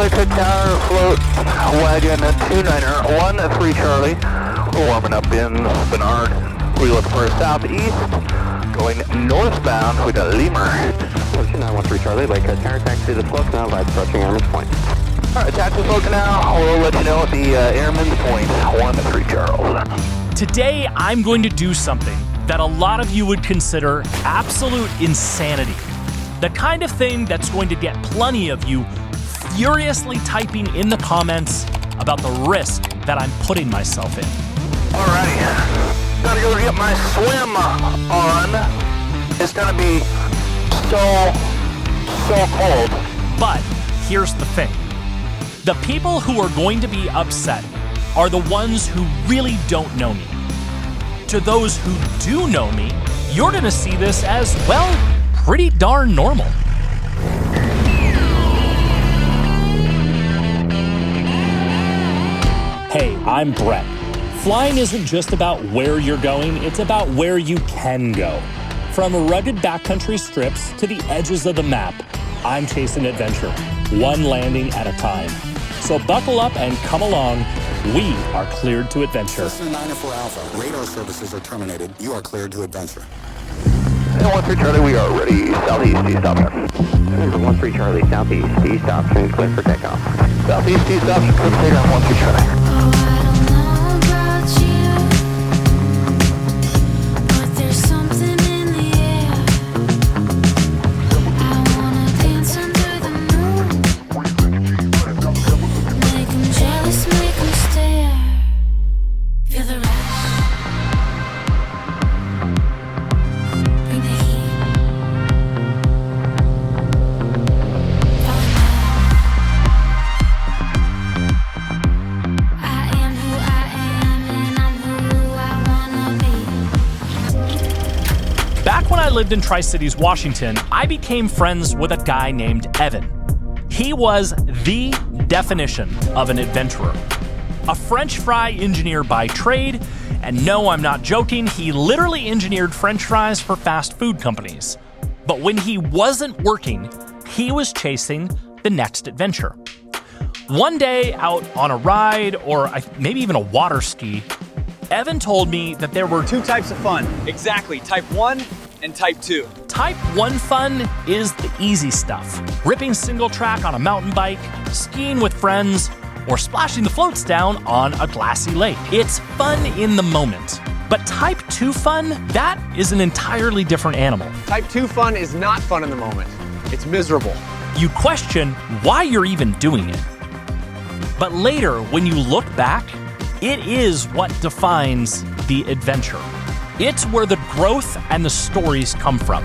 Charlie, Cook Tower, float, wagon, 29er, 13 Charlie. We're warming up in Bernard. We look for southeast, going northbound, we got Lemur. 913 Charlie, Lake Cook Tower, taxi to slope now, vibes approaching Airman's Point. Alright, taxi slope now, we'll let you know at the Airman's Point, 13 Charles. Today, I'm going to do something that a lot of you would consider absolute insanity. The kind of thing that's going to get plenty of you furiously typing in the comments about the risk that I'm putting myself in. Alrighty, gotta go get my swim on. It's gonna be so cold. But here's the thing. The people who are going to be upset are the ones who really don't know me. To those who do know me, you're gonna see this as, well, pretty darn normal. Hey, I'm Brett. Flying isn't just about where you're going, it's about where you can go. From rugged backcountry strips to the edges of the map, I'm chasing adventure, one landing at a time. So buckle up and come along. We are cleared to adventure. Cessna 904 Alpha, radar services are terminated. You are cleared to adventure. And 13 Charlie, we are ready. Southeast, east option. Number 13 Charlie, southeast, east option, clear for takeoff. Southeast, east option, clear for takeoff, 13 Charlie. Back when I lived in Tri-Cities, Washington, I became friends with a guy named Evan. He was the definition of an adventurer. A French fry engineer by trade, and no, I'm not joking, he literally engineered French fries for fast food companies. But when he wasn't working, he was chasing the next adventure. One day out on a ride, or maybe even a water ski, Evan told me that there were two types of fun. Exactly, type 1 and type 2. Type 1 fun is the easy stuff. Ripping single track on a mountain bike, skiing with friends, or splashing the floats down on a glassy lake. It's fun in the moment. But type 2 fun, that is an entirely different animal. Type 2 fun is not fun in the moment. It's miserable. You question why you're even doing it. But later, when you look back, it is what defines the adventure. It's where the growth and the stories come from.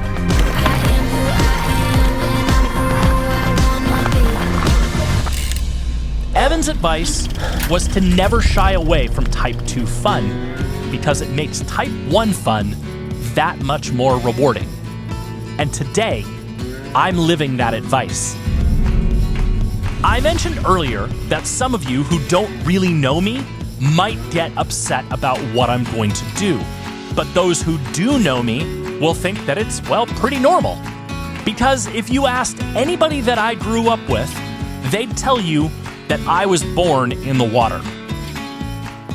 Evan's advice was to never shy away from type 2 fun because it makes type 1 fun that much more rewarding. And today, I'm living that advice. I mentioned earlier that some of you who don't really know me might get upset about what I'm going to do. But those who do know me will think that it's, well, pretty normal. Because if you asked anybody that I grew up with, they'd tell you that I was born in the water.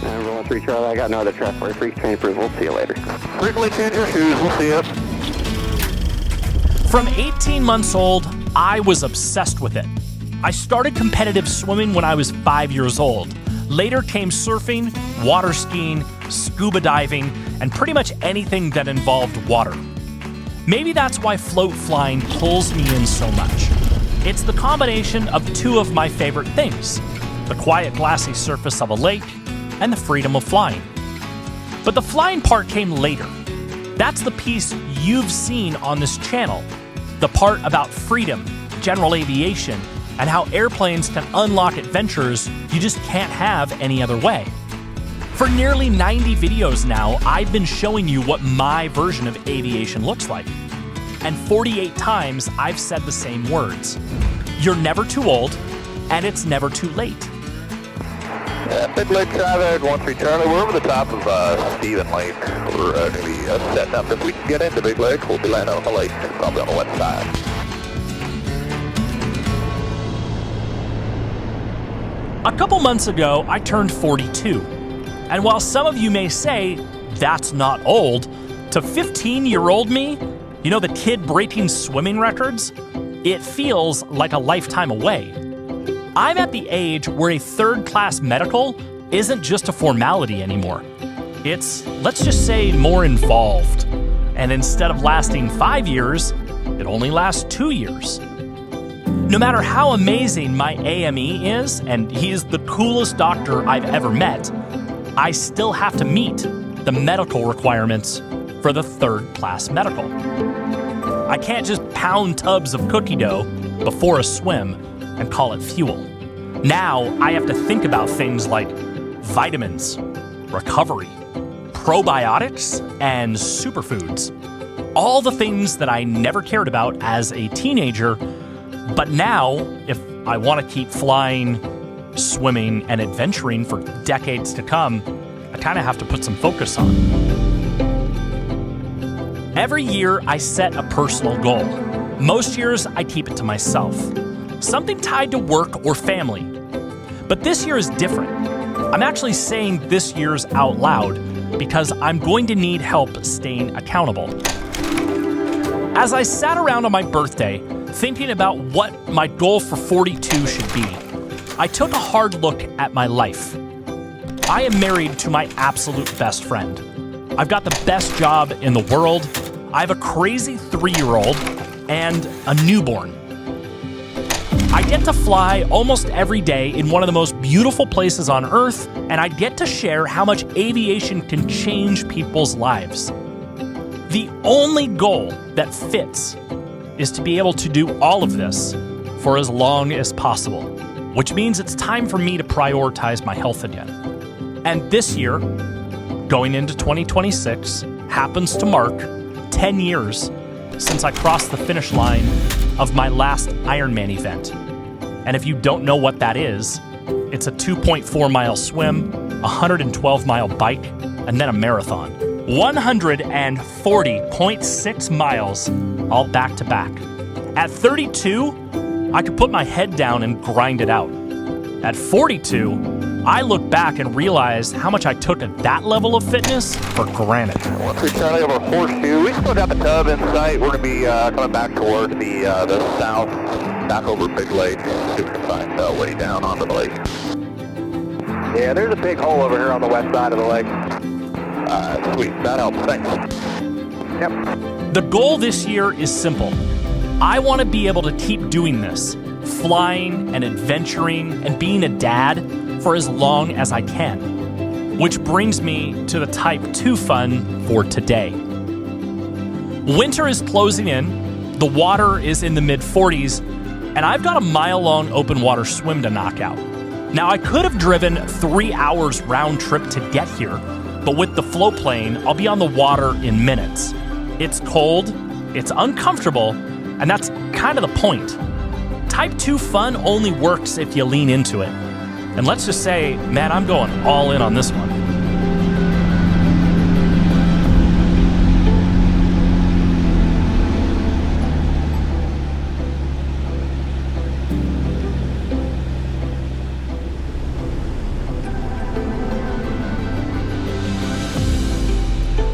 Number 13 Charlie, I got no other trustworthy freak train approval. See you later. Frequently change your shoes, we'll see you. From 18 months old, I was obsessed with it. I started competitive swimming when I was 5 years old. Later came surfing, water skiing, scuba diving, and pretty much anything that involved water. Maybe that's why float flying pulls me in so much. It's the combination of two of my favorite things, the quiet glassy surface of a lake and the freedom of flying. But the flying part came later. That's the piece you've seen on this channel, the part about freedom, general aviation, and how airplanes can unlock adventures you just can't have any other way. For nearly 90 videos now, I've been showing you what my version of aviation looks like. And 48 times I've said the same words. You're never too old, and it's never too late. Big Lake Traffic, 13 Charlie, we're over the top of Stephen Lake. We're going to be setting up. If we can get into Big Lake, we'll be landing on the lake, probably on the west side. A couple months ago, I turned 42. And while some of you may say, that's not old, to 15-year-old me, you know, the kid breaking swimming records, it feels like a lifetime away. I'm at the age where a third-class medical isn't just a formality anymore. It's, let's just say, more involved. And instead of lasting 5 years, it only lasts 2 years. No matter how amazing my AME is, and he is the coolest doctor I've ever met, I still have to meet the medical requirements for the third-class medical. I can't just pound tubs of cookie dough before a swim and call it fuel. Now I have to think about things like vitamins, recovery, probiotics, and superfoods. All the things that I never cared about as a teenager, but now, if I want to keep flying, swimming, and adventuring for decades to come, I kind of have to put some focus on. Every year, I set a personal goal. Most years, I keep it to myself. Something tied to work or family. But this year is different. I'm actually saying this year's out loud because I'm going to need help staying accountable. As I sat around on my birthday, thinking about what my goal for 42 should be, I took a hard look at my life. I am married to my absolute best friend. I've got the best job in the world. I have a crazy 3-year-old and a newborn. I get to fly almost every day in one of the most beautiful places on Earth, and I get to share how much aviation can change people's lives. The only goal that fits is to be able to do all of this for as long as possible, which means it's time for me to prioritize my health again. And this year, going into 2026, happens to mark 10 years since I crossed the finish line of my last Ironman event. And if you don't know what that is, it's a 2.4-mile swim, a 112-mile bike, and then a marathon. 140.6 miles, all back to back. At 32, I could put my head down and grind it out. At 42, I look back and realize how much I took at that level of fitness for granted. 13 Charlie over Horseshoe. We still got the tub in sight. We're going to be coming back towards the south, back over Big Lake. See if we can find way down onto the lake. Yeah, there's a big hole over here on the west side of the lake. Sweet, that helps. Thanks. Yep. The goal this year is simple. I want to be able to keep doing this, flying and adventuring and being a dad for as long as I can. Which brings me to the Type 2 fun for today. Winter is closing in, the water is in the mid-40s, and I've got a mile-long open water swim to knock out. Now, I could have driven 3 hours round trip to get here, but with the float plane, I'll be on the water in minutes. It's cold, it's uncomfortable, and that's kind of the point. Type 2 fun only works if you lean into it. And let's just say, man, I'm going all in on this one.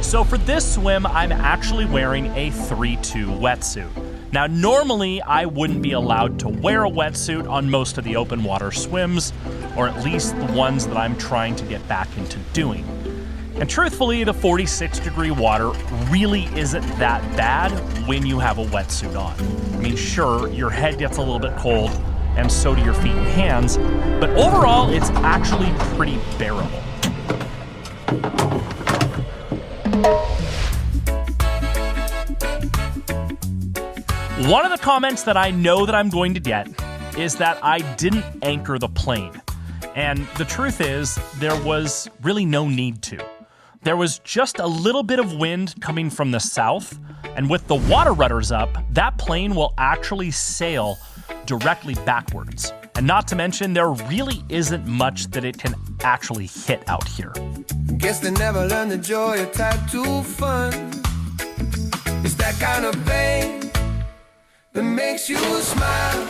So for this swim, I'm actually wearing a 3-2 wetsuit. Now, normally I wouldn't be allowed to wear a wetsuit on most of the open water swims, or at least the ones that I'm trying to get back into doing. And truthfully, the 46-degree water really isn't that bad when you have a wetsuit on. I mean, sure, your head gets a little bit cold, and so do your feet and hands, but overall, it's actually pretty bearable. One of the comments that I know that I'm going to get is that I didn't anchor the plane. And the truth is, there was really no need to. There was just a little bit of wind coming from the south, and with the water rudders up, that plane will actually sail directly backwards. And not to mention, there really isn't much that it can actually hit out here. Guess they never learned the joy of Type 2 fun. It's that kind of pain that makes you smile.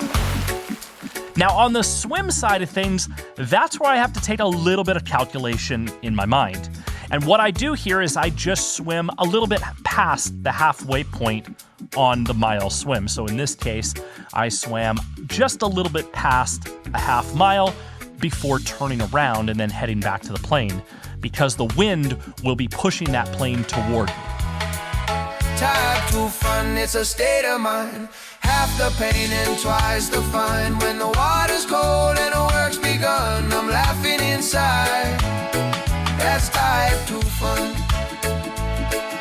Now, on the swim side of things, that's where I have to take a little bit of calculation in my mind. And what I do here is I just swim a little bit past the halfway point on the mile swim. So in this case, I swam just a little bit past a half mile before turning around and then heading back to the plane, because the wind will be pushing that plane toward me. Tied to fun, it's a state of mind. Half the pain and twice the fun. When the water's cold and the work's begun, I'm laughing inside. That's tied to fun.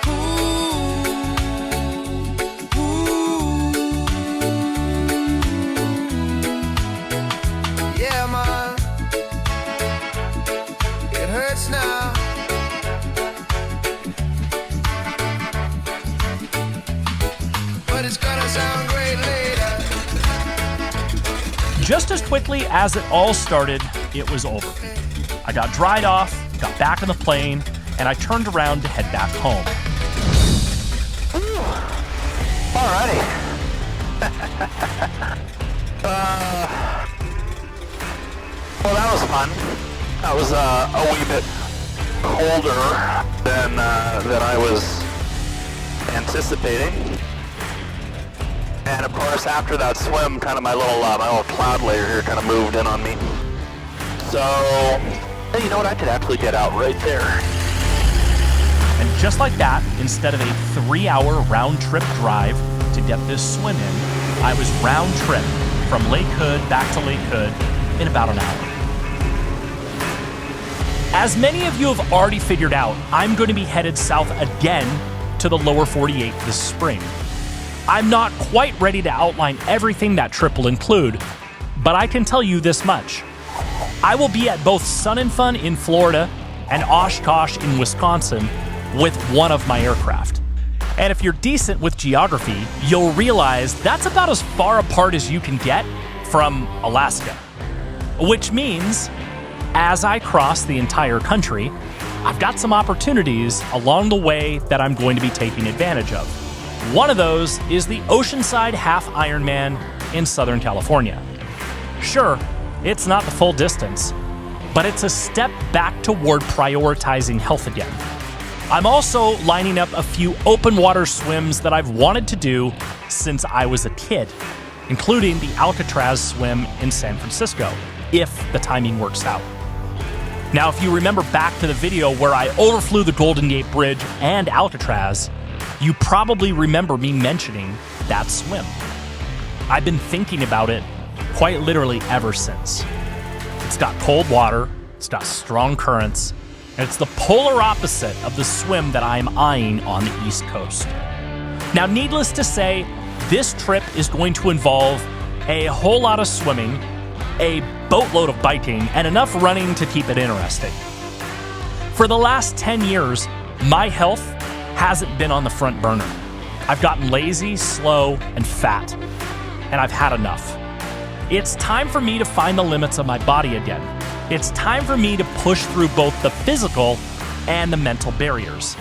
Ooh, ooh. Yeah, man, it hurts now. But it's gonna sound great later. Just as quickly as it all started, it was over. I got dried off, got back on the plane, and I turned around to head back home. Alrighty. Well, that was fun. That was a wee bit colder than I was anticipating. And of course, after that swim, kind of my little cloud layer here kind of moved in on me. So, hey, you know what? I could actually get out right there. And just like that, instead of a 3-hour round-trip drive to get this swim in, I was round-trip from Lake Hood back to Lake Hood in about an hour. As many of you have already figured out, I'm going to be headed south again to the lower 48 this spring. I'm not quite ready to outline everything that trip will include, but I can tell you this much. I will be at both Sun and Fun in Florida and Oshkosh in Wisconsin with one of my aircraft. And if you're decent with geography, you'll realize that's about as far apart as you can get from Alaska. Which means, as I cross the entire country, I've got some opportunities along the way that I'm going to be taking advantage of. One of those is the Oceanside Half Ironman in Southern California. Sure, it's not the full distance, but it's a step back toward prioritizing health again. I'm also lining up a few open water swims that I've wanted to do since I was a kid, including the Alcatraz swim in San Francisco, if the timing works out. Now, if you remember back to the video where I overflew the Golden Gate Bridge and Alcatraz, you probably remember me mentioning that swim. I've been thinking about it quite literally ever since. It's got cold water, it's got strong currents, and it's the polar opposite of the swim that I'm eyeing on the East Coast. Now, needless to say, this trip is going to involve a whole lot of swimming, a boatload of biking, and enough running to keep it interesting. For the last 10 years, my health hasn't been on the front burner. I've gotten lazy, slow, and fat, and I've had enough. It's time for me to find the limits of my body again. It's time for me to push through both the physical and the mental barriers.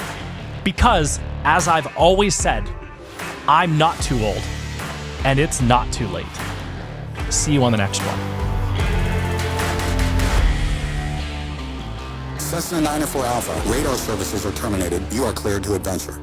Because, as I've always said, I'm not too old, and it's not too late. See you on the next one. Cessna 904 Alpha, radar services are terminated. You are cleared to adventure.